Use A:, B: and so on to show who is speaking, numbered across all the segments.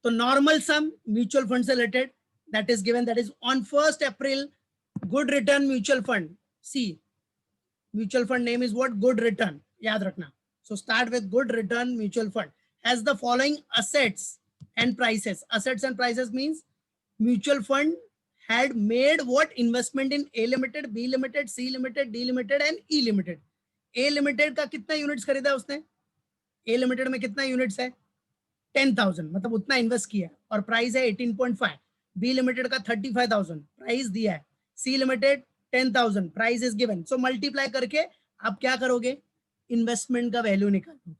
A: तो normal some mutual fund से related that is given, that is on 1st April good return mutual fund, see mutual fund name is what, good return, याद रखना. So start with good return mutual fund has the following assets and prices. Assets and prices means mutual fund had made what investment in A Limited, B Limited, C Limited, D Limited and E Limited. A Limited का कितना units खरीदा उसने, A Limited में कितना units है 10,000, मतलब उतना invest किया और प्राइस है 18.5. B Limited का 35,000 प्राइस दिया है, C Limited 10,000 price is given. So multiply करके आप क्या करोगे, इन्वेस्टमेंट का वैल्यू निकालोगे,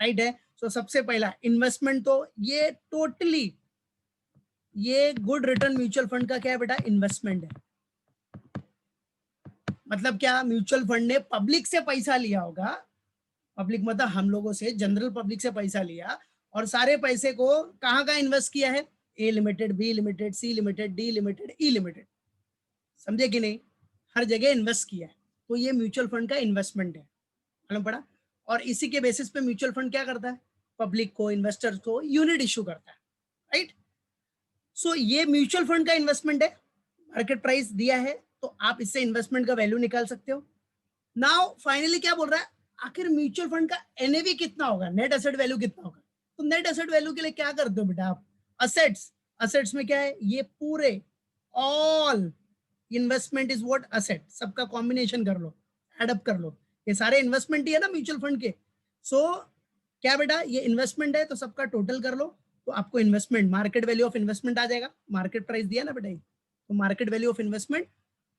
A: राइट है. सो सबसे पहला इन्वेस्टमेंट, तो ये टोटली ये गुड रिटर्न म्यूचुअल फंड का क्या है बेटा, इन्वेस्टमेंट है. मतलब क्या, म्यूचुअल फंड ने पब्लिक से पैसा लिया होगा, पब्लिक मतलब हम लोगों से, जनरल पब्लिक से पैसा लिया और सारे पैसे को कहाँ कहाँ इन्वेस्ट किया है, A limited, B limited, C limited, D limited, E limited. समझे कि नहीं, हर जगह इन्वेस्ट किया है. तो ये म्यूचुअल फंड का इन्वेस्टमेंट है, मालूम पड़ा. और इसी के बेसिस पे म्यूचुअल फंड क्या करता है, पब्लिक को, इन्वेस्टर्स को यूनिट इश्यू करता है, राइट. सो ये म्यूचुअल फंड का इन्वेस्टमेंट है, मार्केट प्राइस दिया है तो आप इससे इन्वेस्टमेंट का वैल्यू निकाल सकते हो. नाउ फाइनली क्या बोल रहा है, आखिर म्यूचुअल फंड का एनएवी कितना होगा, नेट एसेट वैल्यू कितना होगा. तो नेट एसेट वैल्यू के लिए क्या करते हो बेटा आप, असेट्स. असेट्स में क्या है, ये पूरे all investment is what, asset, सबका कॉम्बिनेशन कर लो, एडअप कर लो, ये सारे इन्वेस्टमेंट ही है ना म्यूचुअल फंड के. सो क्या बेटा, ये इन्वेस्टमेंट है तो सबका टोटल कर लो, तो आपको investment, market value of investment आ जाएगा. मार्केट प्राइस दिया ना बेटा, तो मार्केट वैल्यू ऑफ इन्वेस्टमेंट.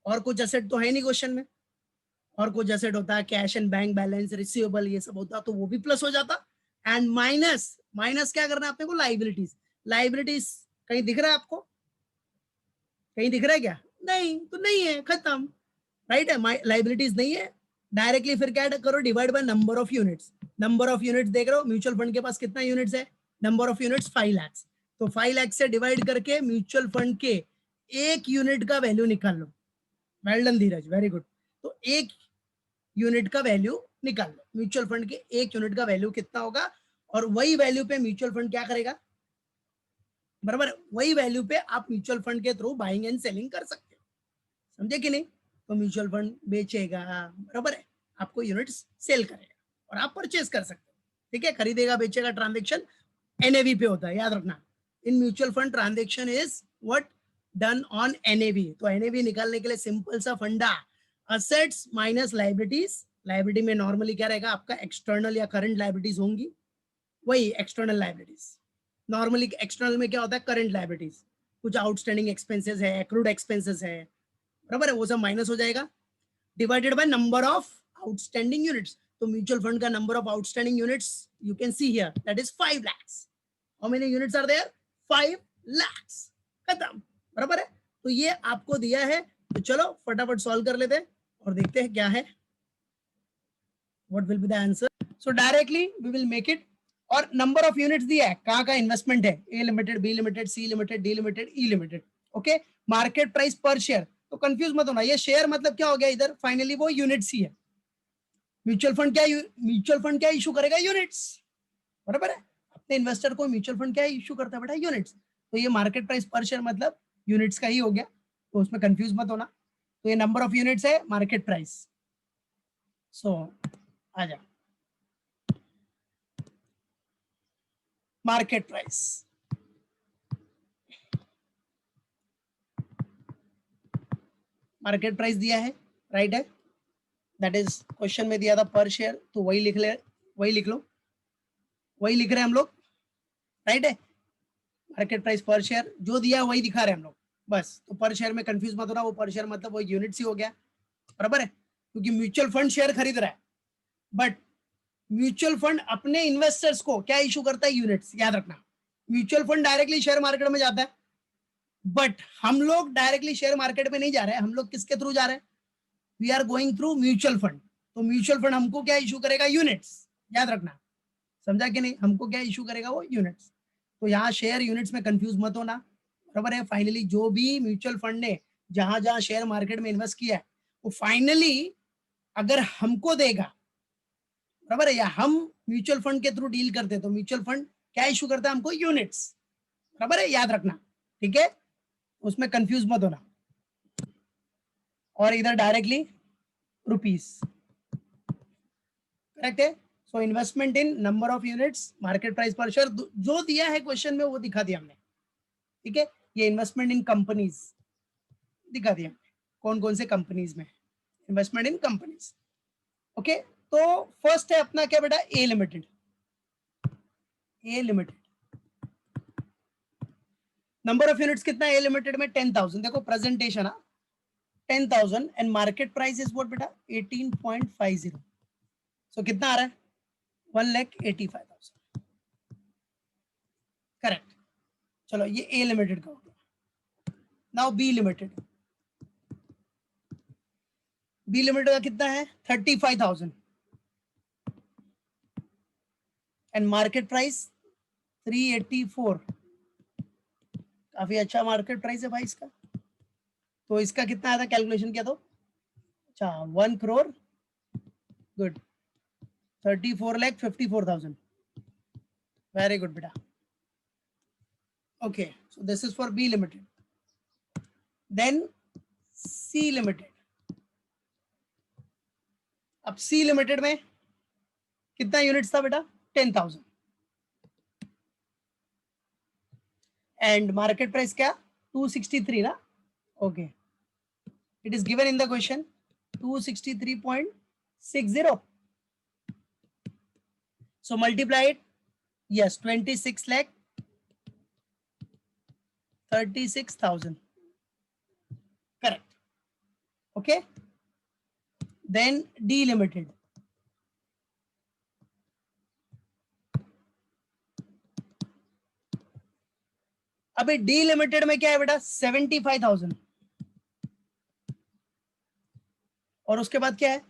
A: और कुछ एसेट तो है नहीं क्वेश्चन में, और कुछ एसेट होता है cash and bank balance, receivable, ये सब होता तो वो भी प्लस हो जाता. एंड माइनस, माइनस क्या करना है आपने को, लाइबिलिटीज. लाइबिलिटीज कहीं दिख रहा है आपको, कहीं दिख रहा है क्या, नहीं, तो नहीं है, खत्म, राइट है. लाइबिलिटीज नहीं है, डायरेक्टली फिर क्या करो, divide by number of units. Number of units देख रहे हो, म्यूचुअल फंड के पास कितना यूनिट्स है, नंबर ऑफ यूनिट्स 5 लाख. तो 5 लाख से डिवाइड करके म्यूचुअल फंड के एक यूनिट का वैल्यू निकाल लो. वेल डन धीरज, वेरी गुड. तो एक यूनिट का वैल्यू निकाल लो, म्यूचुअल फंड के एक यूनिट का वैल्यू कितना होगा, और वही वैल्यू पे म्यूचुअल फंड क्या करेगा, बराबर, वही वैल्यू पे आप म्यूचुअल फंड के थ्रू बाइंग एंड सेलिंग कर सकते हो. समझे कि नहीं. तो म्यूचुअल फंड बेचेगा, बराबर है, आपको यूनिट्स सेल करेगा और आप परचेज कर सकते हो. ठीक है, खरीदेगा बेचेगा ट्रांजेक्शन एनएवी पे होता है, याद रखना. In mutual fund transaction is what, done on NAV. तो एनएवी निकालने के लिए सिंपल सा फंडा, असेट्स माइनस लाइबिलिटीज. लाइबिलिटी में नॉर्मली क्या रहेगा आपका, एक्सटर्नल या करंट लाइबिलिटीज होंगी, वही एक्सटर्नल लाइबिलिटीज. नॉर्मली एक्सटर्नल में क्या होता है, करंट लाइबिलिटीज, कुछ आउटस्टैंडिंग एक्सपेंसेस है, एक्रूड एक्सपेंसेस है, बराबर है, वो सब माइनस हो जाएगा, divided by number of outstanding units. तो म्यूचुअल फंड का number of outstanding units you can see here, that is 5 lakhs. How many units are there, 5 lakhs. खत्म, बराबर है. तो ये आपको दिया है, तो चलो फटाफट सॉल्व कर लेते हैं और देखते हैं क्या है, what will be the answer. So directly we will make it. और नंबर ऑफ यूनिट्स दिया है, कहाँ का इन्वेस्टमेंट है, A limited, B limited, C limited, D limited, E limited. Okay, market price पर शेयर, तो कंफ्यूज मत होना, ये शेयर मतलब क्या हो गया इधर, फाइनली वो यूनिट्स ही है. म्यूचुअल फंड क्या इशू करेगा, यूनिट्स, बराबर है. अपने इन्वेस्टर को म्यूचुअल फंड क्या इशू करता है बेटा, यूनिट्स. तो ये मार्केट प्राइस पर शेयर मतलब यूनिट्स का ही हो गया, तो उसमें कंफ्यूज मत होना. तो ये नंबर ऑफ यूनिट्स है, मार्केट प्राइस. सो आ जा, मार्केट प्राइस, मार्केट प्राइस दिया है, राइट है, दैट इज क्वेश्चन में दिया था पर शेयर, तो वही लिख ले, वही लिख लो, वही लिख रहे हैं हम लोग, राइट है. मार्केट प्राइस पर शेयर जो दिया है वही दिखा रहे हैं हम लोग, बस. तो पर शेयर में कंफ्यूज मत होना, वो पर शेयर मतलब वो यूनिट्स ही हो गया, बराबर है, क्योंकि म्यूचुअल फंड शेयर खरीद रहा है, बट म्यूचुअल फंड अपने इन्वेस्टर्स को क्या इशू करता है, यूनिट्स. याद रखना, mutual fund directly share market में जाता है, बट हम लोग डायरेक्टली शेयर मार्केट में नहीं जा रहे हैं, हम लोग किसके थ्रू जा रहे हैं, we are going through mutual fund. तो म्यूचुअल फंड हमको क्या इशू करेगा, यूनिट्स. याद रखना, समझा कि नहीं, हमको क्या इशू करेगा, वो यूनिट्स. तो यहाँ शेयर यूनिट्स में कंफ्यूज मत होना, बराबर है. फाइनली जो भी म्यूचुअल फंड ने जहां जहां शेयर मार्केट में इन्वेस्ट किया है, वो फाइनली अगर हमको देगा, बराबर है, या हम म्यूचुअल फंड के थ्रू डील करते हैं, तो म्यूचुअल फंड क्या इशू करता है हमको, यूनिट्स. बराबर है, याद रखना, ठीक है, उसमें कंफ्यूज मत होना। और इधर डायरेक्टली रुपीस, करेक्ट है। So investment in number of units, market price पर शेयर, जो दिया है क्वेश्चन में वो दिखा दिया हमने, ठीक है। ये इन्वेस्टमेंट इन कंपनीज दिखा दिया हमने, कौन कौन से कंपनीज में इन्वेस्टमेंट इन कंपनीज। ओके, तो फर्स्ट है अपना क्या बेटा, A limited. A limited number of units कितना है ए लिमिटेड में, 10,000। देखो presentation 10,000 and market price is what बेटा, 18.50। सो कितना आ रहा है, 1,85,000, करेक्ट। चलो ये ए लिमिटेड का हो गया। Now B limited, B limited का कितना है, 35,000 एंड मार्केट प्राइस 384। काफी अच्छा मार्केट प्राइस है भाई इसका। तो इसका कितना आया था, कैलकुलेशन किया तो, अच्छा 1 करोड़, गुड, 34,54,000, वेरी गुड बेटा। Okay, so this is for B limited. Then C limited, अब सी लिमिटेड में कितना यूनिट्स था बेटा, 10,000 एंड मार्केट प्राइस क्या, 263 ना, okay, it is given in the question 263.60। so multiply it, yes, 26 lakh 36,000, correct, okay. Then D limited, अभी D limited में क्या है बेटा, 75,000 और उसके बाद क्या है,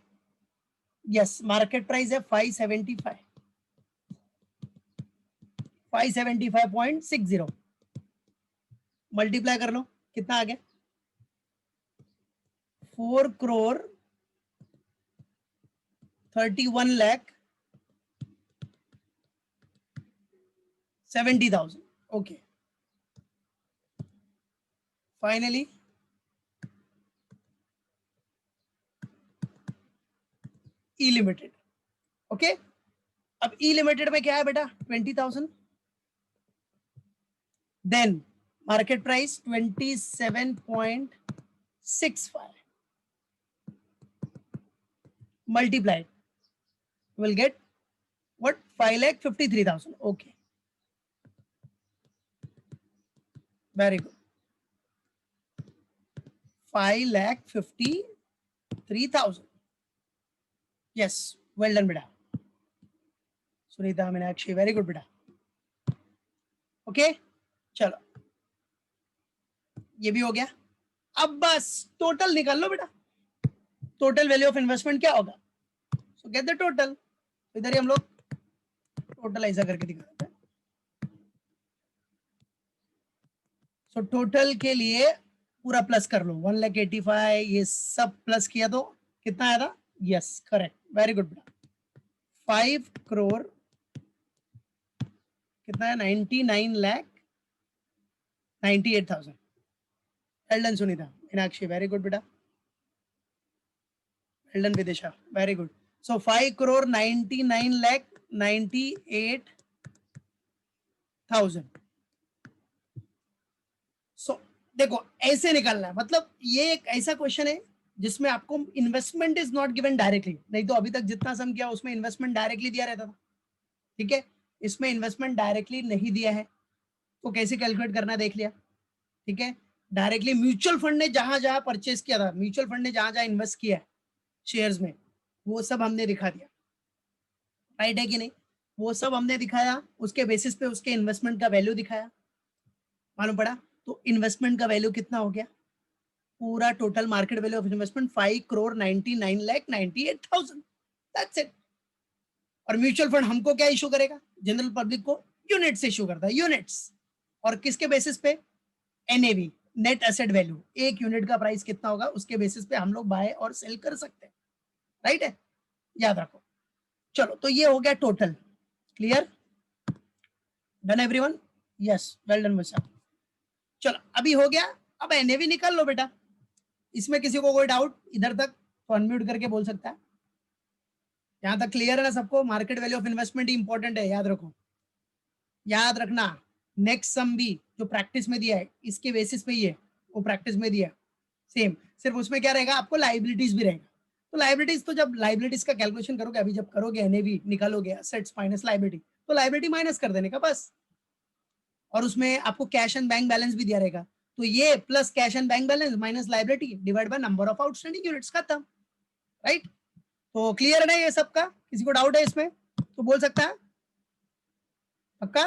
A: यस मार्केट प्राइस है 575, 575.60, मल्टीप्लाई कर लो, कितना आ गया, 4 crore 31 lakh 70,000, okay. Finally E limited, okay. अब ई लिमिटेड में क्या है बेटा, 20,000, then market price 27.65, multiplied will get what, 5,53,000, okay, very good, 5,53,000, yes, well done बेटा सुनीता मीनाक्षी, वेरी गुड बेटा, ओके। चलो ये भी हो गया। अब बस टोटल निकाल लो बेटा, टोटल वैल्यू ऑफ इन्वेस्टमेंट क्या होगा, सो गेट द टोटल। इधर ही हम लोग टोटल ऐसा करके दिखा देते हैं। सो टोटल के लिए पूरा प्लस कर लो, 1,85,000, ये सब प्लस किया तो कितना आया था, यस करेक्ट, वेरी गुड बेटा, 5 करोड़ कितना है, 99,98,000, well done Sunita Meenakshi, very good बेटा, well done Vidisha, very good. So 5 crore 99,98,000। So देखो ऐसे निकालना है, मतलब ये एक ऐसा क्वेश्चन है जिसमें आपको investment is not given directly, नहीं तो अभी तक जितना सम किया उसमें इन्वेस्टमेंट डायरेक्टली दिया रहता था, ठीक है। इसमें इन्वेस्टमेंट डायरेक्टली नहीं दिया है, तो कैसे कैलकुलेट करना देख लिया, ठीक है। डायरेक्टली म्यूचुअल फंड ने जहां जहां परचेस किया था, म्यूचुअल फंड ने जहां जहां इन्वेस्ट किया है शेयर्स में, वो सब हमने दिखा दिया, राइट है कि नहीं, वो सब हमने दिखाया, उसके बेसिस पे उसके इन्वेस्टमेंट का वैल्यू दिखाया, मालूम पड़ा। तो इन्वेस्टमेंट का वैल्यू कितना हो गया, पूरा total market value of investment 5 crore 99,98,000, that's it. और म्यूचुअल फंड हमको क्या इशू करेगा, जनरल पब्लिक को यूनिट्स इशू करता है, यूनिट्स, और किसके बेसिस पे, एनएवी, नेट एसेट वैल्यू, एक यूनिट का प्राइस कितना होगा उसके बेसिस पे हम लोग बाय और सेल कर सकते हैं, राइट है, याद रखो। चलो तो ये हो गया total, clear, done everyone. Yes, well done बच्चा। चलो अभी हो गया, अब एनएवी निकाल लो बेटा। इसमें किसी को कोई डाउट इधर तक तो अनम्यूट करके बोल सकता है। यहां तक क्लियर है ना सबको? Market value of investment he important है, याद रखो, याद रखना। नेक्स्ट सम भी जो प्रैक्टिस में दिया है इसके बेसिस पे ही है, वो प्रैक्टिस में दिया सेम, सिर्फ उसमें क्या रहेगा, आपको लाइबिलिटीज भी रहेगा। तो लाइबिलिटीज, तो जब लाइबिलिटीज का कैलकुलेशन करोगे, अभी जब करोगे एनएवी निकालोगे, असेट्स माइनस लाइबिलिटी, तो लाइबिलिटी माइनस कर देने का बस। और उसमें आपको कैश एंड बैंक बैलेंस भी दिया रहेगा, तो ये plus cash and bank balance minus liability divide by number of outstanding units, खत्म। राइट? तो क्लियर है ना ये सबका? किसी को डाउट है इसमें तो बोल सकता है, पक्का?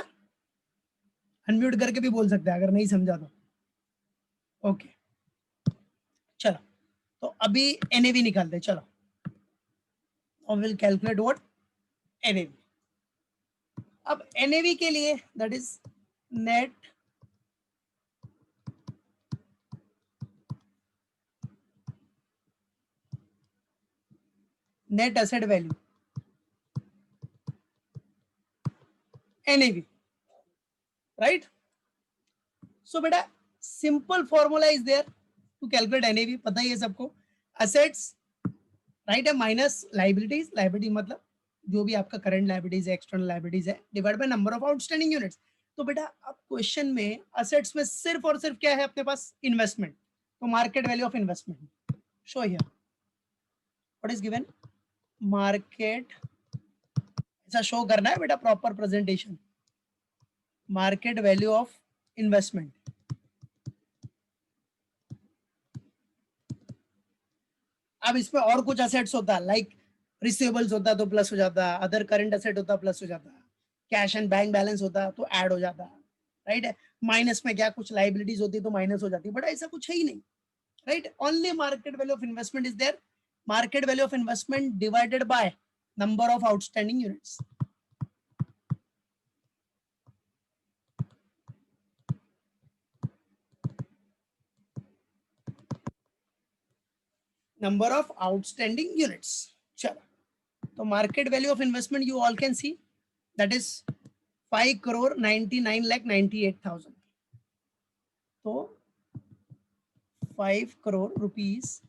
A: अनम्यूट करके भी बोल सकता है अगर नहीं समझा तो। ओके चलो, तो अभी एनएवी निकालते हैं, चलो। और विल कैलकुलेट व्हाट? एनएवी। अब एनएवी के लिए that is net net asset value, NAV, right? So बेटा simple formula is there to calculate NAV, पता ही है सबको। असेट्स, राइट है, माइनस लाइबिलिटीज, लाइबिलिटी मतलब जो भी आपका करंट लाइबिलिटीज है, एक्सटर्नल लाइबिलिटीज है, divide by number of outstanding units. तो बेटा अब क्वेश्चन में असेट्स में सिर्फ और सिर्फ क्या है अपने पास? इन्वेस्टमेंट। तो market value of investment, show here what is given, market, ऐसा शो करना है बेटा, proper presentation, market value of investment. अब इसमें और कुछ असेट्स होता है, लाइक रिसीवेबल्स होता तो प्लस हो जाता, अदर करंट असेट होता प्लस हो जाता, कैश एंड बैंक बैलेंस होता तो ऐड हो जाता, राइट है। माइनस में क्या, कुछ लाइबिलिटीज होती तो माइनस हो जाती, बट ऐसा कुछ है ही नहीं, right? Only market value of investment is there, market value of investment divided by number of outstanding units. Number of outstanding units. चलो, तो market value of investment you all can see, that is 5,99,98,000। तो 5 crore rupees,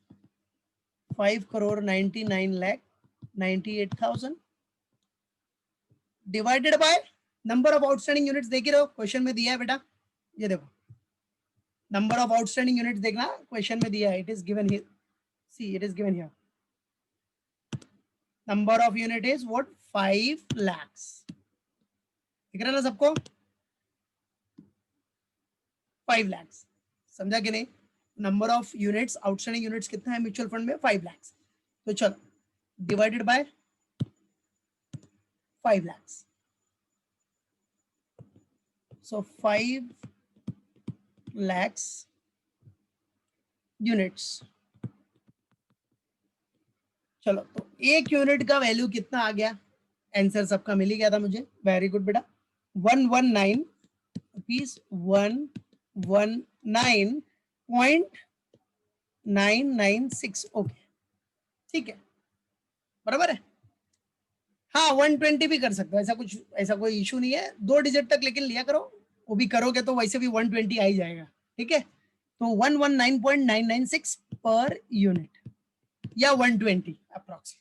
A: 5,99,98,000 divided by number of outstanding units. देख रहे हो question में दिया है बेटा, ये देखो नंबर ऑफ आउटस्टैंडिंग यूनिट्स, देखना क्वेश्चन में दिया है, it is given here, see it is given here, number of unit is what, 5 lakhs। दिख रहा है ना सबको? 5 lakhs, समझा कि नहीं? Number of units, outstanding units कितना है म्यूचुअल फंड में? 5 lakhs। तो चलो divided by 5 lakhs, so 5 lakhs units. चलो, तो एक यूनिट का वैल्यू कितना आ गया? आंसर सबका मिल ही गया था मुझे, वेरी गुड बेटा, 119 रुपीज, 119.996। ओके ठीक है, बराबर है। हाँ 120 भी कर सकते हो, ऐसा कुछ, ऐसा कोई इशू नहीं है, 2 डिजिट तक लेकिन लिया करो, वो भी करोगे तो वैसे भी 120 आ ही जाएगा, ठीक है। तो 119.996 पर यूनिट या 120 approx.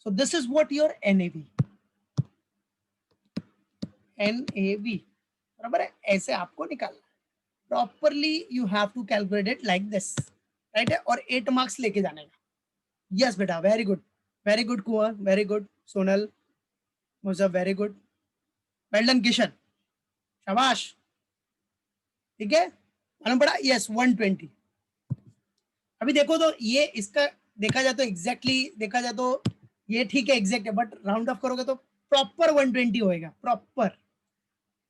A: So this is what your NAV, NAV, बराबर है, ऐसे आपको निकालना properly, you have to calculate it like this, right है, और 8 मार्क्स लेके जाने का। यस बेटा, very good, very good Kunwar, very good Sonal, मुजब, very good, well done Kishan, शाबाश, ठीक है, मालूम पड़ा? यस 120। अभी देखो तो ये इसका देखा जाए तो एग्जैक्टली देखा जाए तो ये ठीक है, एग्जैक्ट है, बट राउंड ऑफ करोगे तो प्रॉपर 120 होएगा, प्रॉपर।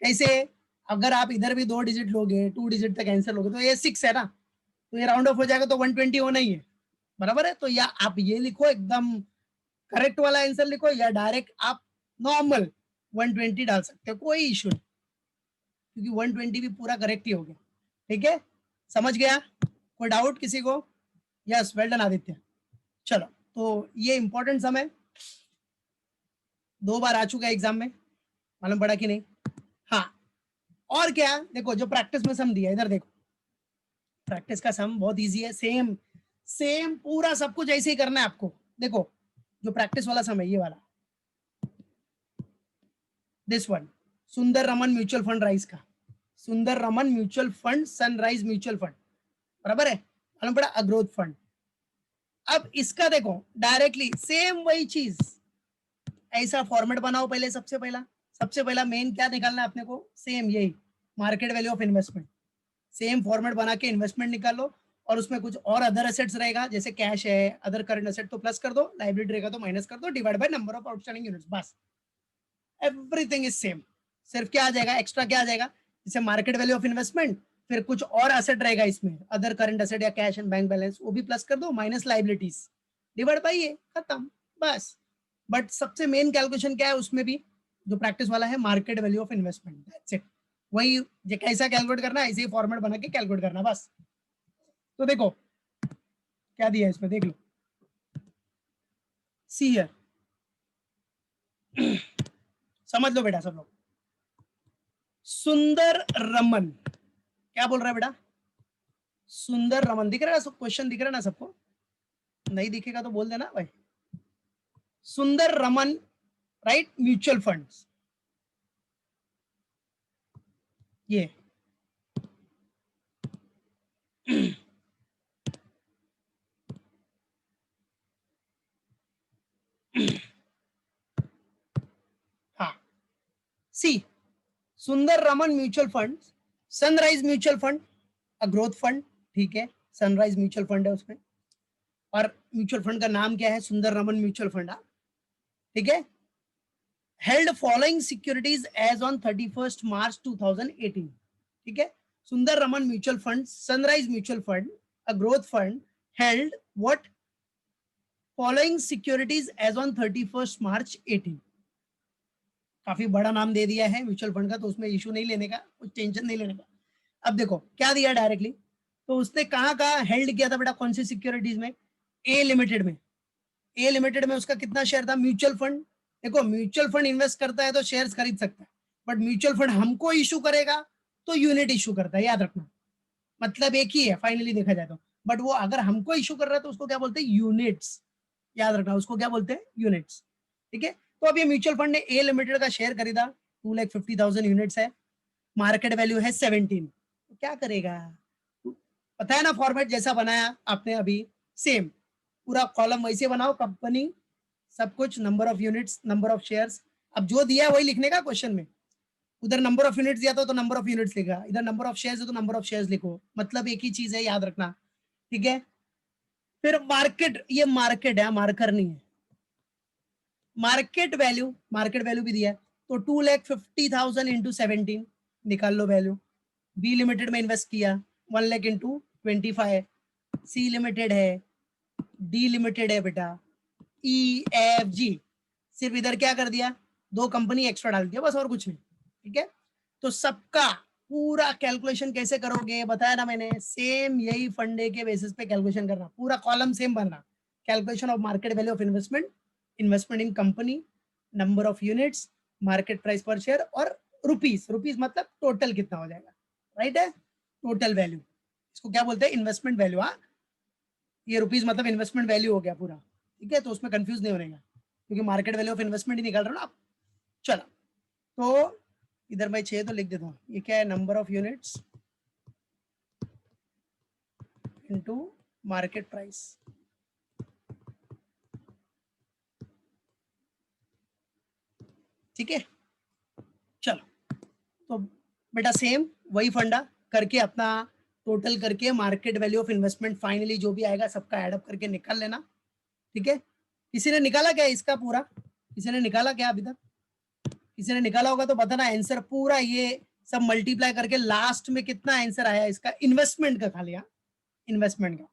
A: कैसे? अगर आप इधर भी 2 डिजिट लोगे, 2 डिजिट तक आंसर लोगे, तो ये 6 है ना, तो ये राउंड ऑफ हो जाएगा, तो 120 होना ही है, बराबर है। तो या आप ये लिखो एकदम करेक्ट वाला आंसर लिखो, या डायरेक्ट आप नॉर्मल 120 डाल सकते हो, कोई इशू नहीं, क्योंकि 120 भी पूरा करेक्ट ही हो गया, ठीक है, समझ गया? कोई डाउट किसी को? Yes, well done Aditya. चलो, तो ये इंपॉर्टेंट सम है, 2 बार आ चुका है एग्जाम में, मालूम पड़ा कि नहीं? हाँ, और क्या, देखो जो प्रैक्टिस में सम दिया, इधर देखो प्रैक्टिस का सम बहुत इजी है, सेम सेम पूरा सब कुछ ऐसे ही करना है आपको। देखो जो प्रैक्टिस वाला सम है ये वाला, दिस वन, सुंदर रमन म्यूचुअल फंड राइज का, सुंदर Raman mutual fund sunrise mutual fund, बराबर है, मालूम पड़ा, अग्रोथ फंड। अब इसका देखो डायरेक्टली सेम वही चीज, ऐसा फॉर्मेट बनाओ पहले, सबसे पहला मेन क्या निकालना है अपने को, सेम यही market value of investment, same format बना के इन्वेस्टमेंट निकालो, और उसमें कुछ और अदर एसेट्स रहेगा, जैसे कैश है, अदर करंट एसेट तो प्लस कर दो, लाइबिलिटी रहेगा तो माइनस कर दो, divide by number of outstanding units, बस एवरीथिंग इज सेम। सिर्फ क्या आ जाएगा, एक्स्ट्रा क्या आ जाएगा, जैसे मार्केट वैल्यू ऑफ इन्वेस्टमेंट, फिर कुछ और एसेट रहेगा इसमें, अदर करंट एसेट या कैश एंड बैंक बैलेंस, वो भी प्लस कर दो, माइनस लाइबिलिटीज, डिवाइड बाय ये, खत्म, बस। बट सबसे मेन कैलकुलेशन क्या है उसमें भी, जो प्रैक्टिस वाला है, market value of investment, that's it. वही जो कैसा कैलकुलेट करना है, ऐसे ही फॉर्मेट बना के कैलकुलेट करना, बस। तो देखो क्या दिया है इसमें, देख लो, सी हियर, समझ लो बेटा सब लोग, सुंदर रमन, क्या बोल रहा है बेटा, सुंदर रमन, दिख रहा है ना, क्वेश्चन दिख रहा है ना सबको, नहीं दिखेगा तो बोल देना भाई, सुंदर रमन, राइट, म्यूचुअल फंड्स, ये हाँ, सी, सुंदर Raman mutual fund, sunrise mutual fund, a growth fund, ठीक है, सनराइज म्यूचुअल फंड है उसमें, और म्यूचुअल फंड का नाम क्या है, सुंदर रमन म्यूचुअल फंड, ठीक है, held following securities as on 31st March 2018, ठीक है, Sundar Raman mutual fund, sunrise mutual fund, a growth fund, held what, following securities as on 31st March 18, काफी बड़ा नाम दे दिया है म्यूचुअल फंड का, तो उसमें इशू नहीं लेने का, कुछ टेंशन नहीं लेने का। अब देखो क्या दिया डायरेक्टली, तो उसने कहाँ कहाँ हेल्ड किया था बेटा, कौन सी सिक्योरिटीज में, ए लिमिटेड में, ए लिमिटेड में उसका कितना शेयर था, म्यूचुअल फंड, देखो म्यूचुअल फंड इन्वेस्ट करता है तो शेयर्स खरीद सकता है, बट म्यूचुअल फंड हमको इशू करेगा तो यूनिट इशू करता है, याद रखना, मतलब एक ही है फाइनली देखा जाए तो, बट वो अगर हमको इशू कर रहा है तो उसको क्या बोलते हैं, यूनिट्स, याद रखना उसको क्या बोलते हैं, यूनिट्स, ठीक है। तो अब ये म्यूचुअल फंड ने ए लिमिटेड का शेयर खरीदा, 2,50,000 यूनिट्स है, मार्केट वैल्यू है 17, तो क्या करेगा, पता है ना फॉर्मेट जैसा बनाया आपने अभी, सेम पूरा कॉलम वैसे बनाओ, कंपनी सब कुछ, number of units, number of shares, अब जो दिया है वही लिखने का क्वेश्चन में, उधर नंबर ऑफ यूनिट्स दिया था तो नंबर ऑफ यूनिट्स लिखा, इधर नंबर ऑफ शेयर्स है तो नंबर ऑफ शेयर्स लिखो, मतलब एक ही चीज है, याद रखना, ठीक है। फिर मार्केट, ये मार्केट है, मार्कर नहीं है, मार्केट वैल्यू भी दिया है, तो 2,50,000 इंटू 17 निकाल लो वैल्यू, बी लिमिटेड में इन्वेस्ट किया 1 लाख इंटू 25, सी लिमिटेड है, डी लिमिटेड है बेटा, ई एफ जी, सिर्फ इधर क्या कर दिया, दो कंपनी एक्स्ट्रा डाल दिया बस, और कुछ नहीं, ठीक है। तो सबका पूरा कैलकुलेशन कैसे करोगे, बताया ना मैंने, सेम यही फंडे के बेसिस पे कैलकुलेशन करना, पूरा कॉलम सेम बनना, calculation of market value of investment, investment in company, number of units, market price पर शेयर, और रुपीस, रुपीस मतलब टोटल कितना हो जाएगा, राइट है, टोटल वैल्यू, इसको क्या बोलते हैं, इन्वेस्टमेंट वैल्यू, हाँ, ये रुपीस मतलब इन्वेस्टमेंट वैल्यू हो गया पूरा, ठीक है, तो उसमें कंफ्यूज नहीं होने का, क्योंकि मार्केट वैल्यू ऑफ इन्वेस्टमेंट ही निकाल रहा हूँ ना आप। चलो, तो इधर मैं 6 तो लिख देता हूँ, ये क्या है, number of units into market price, ठीक है। चलो, तो बेटा सेम वही फंडा करके अपना टोटल करके market value of investment finally जो भी आएगा सबका एडअप करके निकाल लेना, ठीक है। किसी ने निकाला क्या इसका पूरा, किसी ने निकाला क्या अभी तक, किसी ने निकाला होगा तो बताना आंसर पूरा, ये सब मल्टीप्लाई करके लास्ट में कितना आंसर आया इसका, इन्वेस्टमेंट का खाली, इन्वेस्टमेंट का।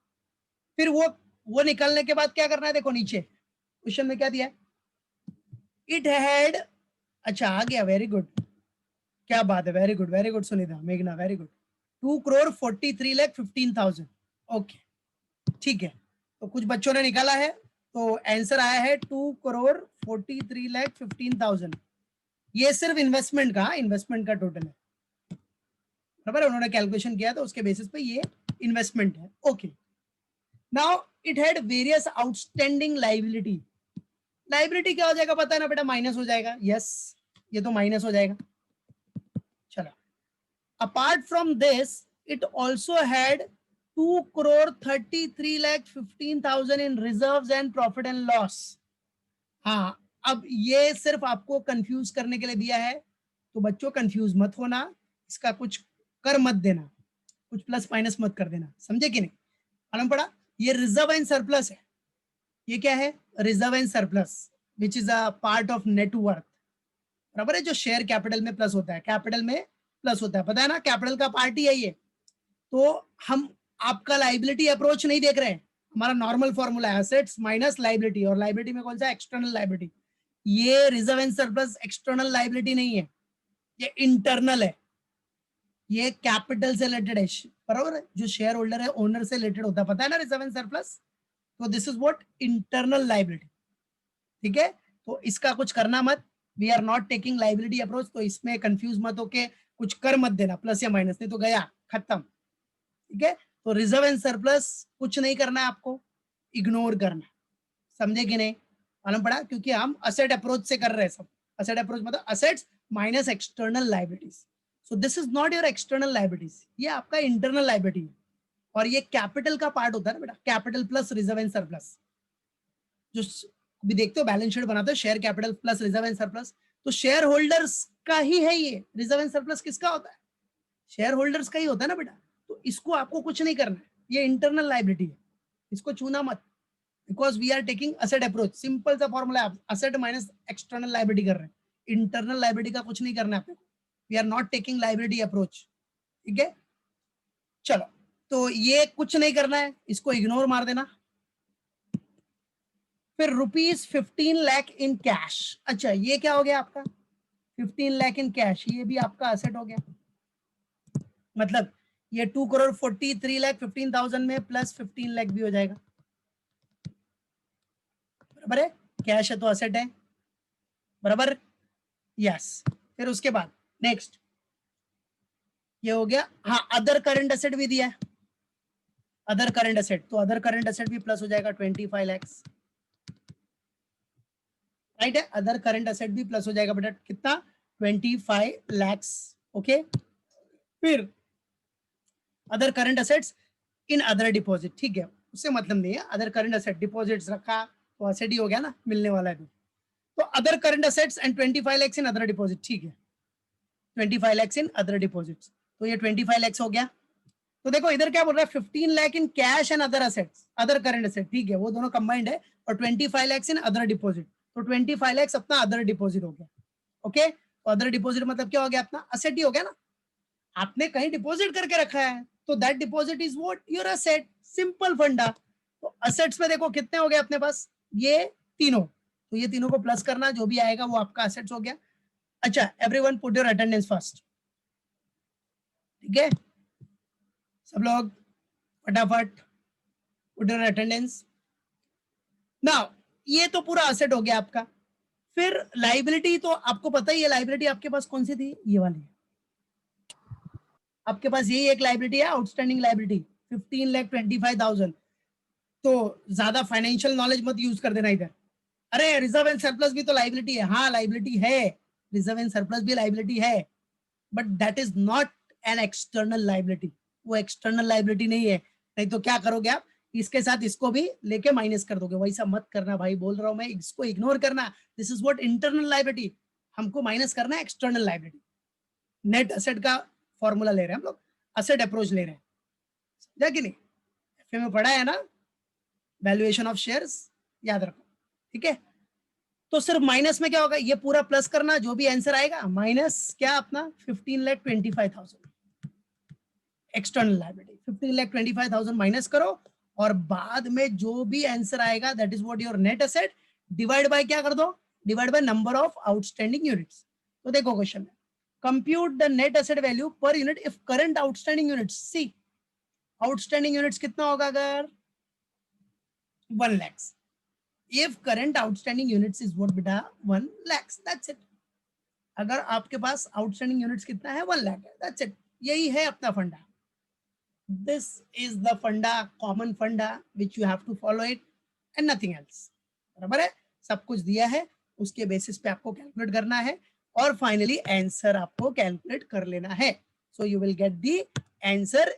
A: फिर वो निकालने के बाद क्या करना है, देखो नीचे क्वेश्चन में क्या दिया है, इट हैड, अच्छा आ गया, वेरी गुड, क्या बात है, वेरी गुड सुनीता मेघना, वेरी गुड, 2,43,15,000, ओके, ठीक है। तो कुछ बच्चों ने निकाला है, तो आंसर आया है 2,43,15,000, ये सिर्फ इन्वेस्टमेंट का टोटल है, बराबर है, उन्होंने कैलकुलेशन किया तो उसके बेसिस पे ये इन्वेस्टमेंट है। Okay, now it had various outstanding liability. Liability क्या हो जाएगा पता है ना बेटा, माइनस हो जाएगा। यस, ये तो माइनस हो जाएगा। चलो, apart from this it also had 2,33,15,000 in reserves and profit and loss. हाँ, अब ये सिर्फ आपको कंफ्यूज करने के लिए दिया है, तो बच्चों कंफ्यूज मत होना, इसका कुछ कर मत देना, कुछ प्लस माइनस मत कर देना, समझे कि नहीं? मालूम पड़ा? ये रिजर्व एंड सरप्लस है। ये क्या है? Reserve and surplus which is a part of net worth. बराबर है, जो शेयर कैपिटल में प्लस होता है, कैपिटल में प्लस होता है, पता है ना, कैपिटल का पार्ट ही है ये। तो हम आपका लाइबिलिटी अप्रोच नहीं देख रहे हैं, हमारा नॉर्मल फॉर्मूला है एसेट्स माइनस लाइबिलिटी, और लाइबिलिटी में कौन सा? External liability. ये reserve and surplus external liability नहीं है, ये इंटरनल है, ये कैपिटल से रिलेटेड है, बराबर है, जो शेयर होल्डर है ओनर से रिलेटेड होता है, पता है ना, रिजर्व एंड सरप्लस। तो this is what internal liability. ठीक है, तो इसका कुछ करना मत, we are not taking liability approach, तो इसमें कंफ्यूज मत होके कुछ कर मत देना, प्लस या माइनस, नहीं तो गया खत्म। ठीक है, तो रिजर्व एंड सरप्लस कुछ नहीं करना है आपको, इग्नोर करना, समझे कि नहीं? मालूम पड़ा? क्योंकि हम असेट अप्रोच से कर रहे हैं सब। असेट अप्रोच मतलब assets minus external liabilities. So this is not your external liabilities, ये आपका इंटरनल लाइबिलिटी है, और ये कैपिटल का पार्ट होता है ना बेटा, capital plus reserve and surplus. जो भी देखते हो बैलेंस शीट बनाते हो, share capital plus reserve and surplus, तो शेयर होल्डर्स का ही है ये। रिजर्व एंड सरप्लस किसका होता है? शेयर होल्डर्स का ही होता है ना बेटा। तो इसको आपको कुछ नहीं करना है, ये इंटरनल लाइबिलिटी है, इसको छूना मत, because we are taking asset approach. Simple सा फॉर्मूला है, असेट माइनस एक्सटर्नल लाइबिलिटी कर रहे हैं, इंटरनल लाइबिलिटी का कुछ नहीं करना है आपको, we are not taking liability approach. ठीक है, चलो, तो ये कुछ नहीं करना है, इसको इग्नोर मार देना। फिर ₹15 लाख इन कैश। अच्छा, ये क्या हो गया आपका? 15 लाख इन कैश, ये भी आपका असेट हो गया। मतलब ये 2,43,15,000 में प्लस 15 लाख भी हो जाएगा, बराबर है, कैश है तो असेट है, बराबर। यस, फिर उसके बाद नेक्स्ट ये हो गया। हाँ, अदर करंट असेट भी दिया है, अदर करंट असेट, तो अदर करंट असेट भी प्लस हो जाएगा 25 लाख, राइट है, अदर करंट असेट भी प्लस हो जाएगा बेटा, कितना? 25 लाख। ओके, फिर other current assets in other deposit, ठीक है, उससे मतलब नहीं है, अदर करंट असेट डिपॉजिट्स रखा तो असेट ही हो गया ना, मिलने वाला है तो other current assets and 25 lakh in other deposit, ठीक है, 25 लाख इन अदर डिपॉजिट्स, तो ये 25 लाख हो गया। तो देखो इधर क्या बोल रहा है, 15 lakh in cash and other assets, other current asset, ठीक है, वो दोनों कंबाइंड है, और 25 लाख इन अदर डिपॉजिट, तो 25 लाख अपना अदर डिपॉजिट हो गया। ओके, तो अदर डिपॉजिट मतलब क्या हो गया? अपना असेट ही हो गया ना, आपने कहीं डिपॉजिट करके रखा है, तो that deposit is what? Your asset, simple फंडा। तो असेट्स में देखो कितने हो गए अपने पास, ये तीनों, तो ये तीनों को प्लस करना, जो भी आएगा वो आपका असेट्स हो गया। अच्छा, everyone put your attendance first. ठीक है, सब लोग फटाफट पुट योर अटेंडेंस। नाउ ये तो पूरा असेट हो गया आपका। फिर लाइबिलिटी, तो आपको पता ही है लाइबिलिटी आपके पास कौन सी थी, ये वाली, आपके पास यही एक लाइबिलिटी है, आउटस्टैंडिंग लाइबिलिटी 15,25,000। तो ज्यादा फाइनेंशियल नॉलेज मत यूज कर देना इधर, अरे रिजर्व एंड सरप्लस भी तो लाइबिलिटी है, हाँ लाइबिलिटी है, रिजर्व एंड सरप्लस भी लाइबिलिटी है, but that is not an external liability, वो एक्सटर्नल लाइबिलिटी नहीं है। नहीं तो क्या करोगे आप, इसके साथ इसको भी लेके माइनस कर दोगे, वैसा मत करना भाई, बोल रहा हूं मैं, इसको इग्नोर करना, this is what internal liability, हमको माइनस करना है एक्सटर्नल लाइबिलिटी। नेट असेट का फॉर्मूला ले रहे हैं हम लोग, असेट अप्रोच ले रहे हैं, समझा कि नहीं? एफए में पढ़ा है ना, वैल्यूएशन ऑफ शेयर्स, याद रखो। ठीक है, तो सिर्फ माइनस में क्या होगा, ये पूरा प्लस करना, जो भी आंसर आएगा माइनस क्या अपना 15,25,000 एक्सटर्नल लायबिलिटी, 15,25,000 माइनस करो, और बाद में जो भी आंसर आएगा that is what your net asset, divide by क्या कर दो, divide by number of outstanding units. तो देखो क्वेश्चन में, compute the net asset value per unit if current outstanding units, see outstanding units कितना होगा, अगर 1 lakh, if current outstanding units is what बेटा 1 lakhs, that's it। अगर आपके पास आउटस्टैंडिंग यूनिट्स कितना है, 1 लाख है, that's it। यही है अपना funda. This is the funda, common funda which you have to follow it and nothing else. बराबर है, सब कुछ दिया है, उसके बेसिस पे आपको कैलकुलेट करना है और फाइनली आंसर आपको कैलकुलेट कर लेना है. So you will get the answer